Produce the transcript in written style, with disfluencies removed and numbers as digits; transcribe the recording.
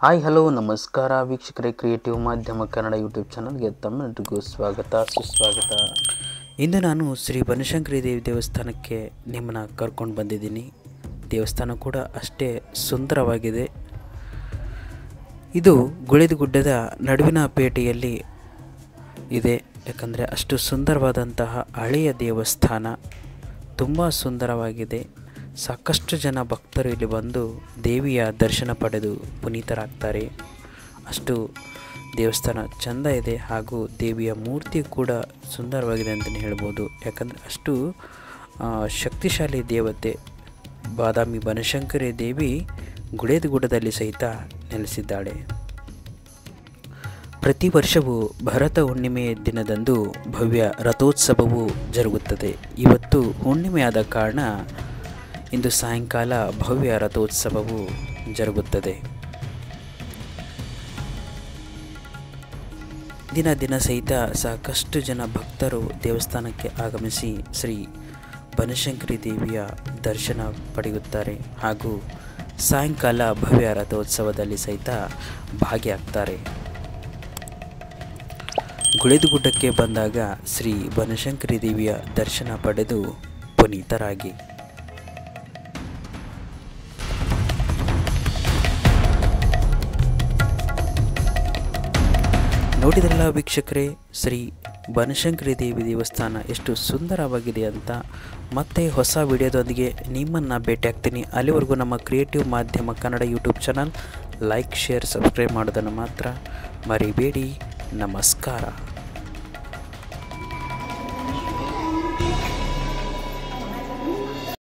Hi hello ನಮಸ್ಕಾರ ವೀಕ್ಷಕರೇ, creative ಮಾಧ್ಯಮ ಕನ್ನಡ ಯೂಟ್ಯೂಬ್ ಚಾನಲ್ಗೆ ತಮ್ಮೆಲ್ಲರಿಗೂ ಸ್ವಾಗತ ಸುಸ್ವಾಗತ. ಇಂದು ನಾನು ಶ್ರೀ ಬನಶಂಕರಿ ದೇವಿ ದೇವಸ್ಥಾನಕ್ಕೆ ನಿಮ್ಮನ್ನು ಕರ್ಕೊಂಡು ಬಂದಿದ್ದೀನಿ. ದೇವಸ್ಥಾನ ಕೂಡ ಅಷ್ಟೇ ಸುಂದರವಾಗಿದೆ. ಇದು ಗುಳೇದಗುಡ್ಡದ ನಡುವಿನ ಪೇಟೆಯಲ್ಲಿ ಇದೆ. ಯಾಕಂದರೆ ಅಷ್ಟು ಸುಂದರವಾದಂತಹ ಹಳೆಯ ದೇವಸ್ಥಾನ, ತುಂಬ ಸುಂದರವಾಗಿದೆ. ಸಾಕಷ್ಟು ಜನ ಭಕ್ತರು ಇಲ್ಲಿ ಬಂದು ದೇವಿಯ ದರ್ಶನ ಪಡೆದು ಪುನೀತರಾಗ್ತಾರೆ. ಅಷ್ಟು ದೇವಸ್ಥಾನ ಚೆಂದ ಇದೆ ಹಾಗೂ ದೇವಿಯ ಮೂರ್ತಿ ಕೂಡ ಸುಂದರವಾಗಿದೆ ಅಂತಲೇ ಹೇಳ್ಬೋದು. ಯಾಕಂದರೆ ಅಷ್ಟು ಶಕ್ತಿಶಾಲಿ ದೇವತೆ ಬಾದಾಮಿ ಬನಶಂಕರಿ ದೇವಿ ಗುಳೇದಗುಡ್ಡದಲ್ಲಿ ಸಹಿತ ನೆಲೆಸಿದ್ದಾಳೆ. ಪ್ರತಿ ವರ್ಷವೂ ಭರತ ಹುಣ್ಣಿಮೆಯ ದಿನದಂದು ಭವ್ಯ ರಥೋತ್ಸವವು ಜರುಗುತ್ತದೆ. ಇವತ್ತು ಹುಣ್ಣಿಮೆಯಾದ ಕಾರಣ ಇಂದು ಸಾಯಂಕಾಲ ಭವ್ಯ ರಥೋತ್ಸವವು ಜರುಗುತ್ತದೆ. ದಿನ ಸಹಿತ ಸಾಕಷ್ಟು ಜನ ಭಕ್ತರು ದೇವಸ್ಥಾನಕ್ಕೆ ಆಗಮಿಸಿ ಶ್ರೀ ಬನಶಂಕರಿ ದೇವಿಯ ದರ್ಶನ ಪಡೆಯುತ್ತಾರೆ ಹಾಗೂ ಸಾಯಂಕಾಲ ಭವ್ಯ ರಥೋತ್ಸವದಲ್ಲಿ ಸಹಿತ ಭಾಗಿಯಾಗ್ತಾರೆ. ಗುಳೇದಗುಡ್ಡಕ್ಕೆ ಬಂದಾಗ ಶ್ರೀ ಬನಶಂಕರಿ ದೇವಿಯ ದರ್ಶನ ಪಡೆದು ಪುನೀತರಾಗಿ. ನೋಡಿದ್ರಲ್ಲ ವೀಕ್ಷಕರೇ, ಶ್ರೀ ಬನಶಂಕರಿ ದೇವಿ ದೇವಸ್ಥಾನ ಎಷ್ಟು ಸುಂದರವಾಗಿದೆ ಅಂತ. ಮತ್ತೆ ಹೊಸ ವಿಡಿಯೋದೊಂದಿಗೆ ನಿಮ್ಮನ್ನು ಭೇಟಿಯಾಗ್ತೀನಿ. ಅಲ್ಲಿವರೆಗೂ ನಮ್ಮ ಕ್ರಿಯೇಟಿವ್ ಮಾಧ್ಯಮ Kannada YouTube channel like, share, subscribe ಮಾಡೋದನ್ನು ಮಾತ್ರ ಮರಿಬೇಡಿ. ನಮಸ್ಕಾರ.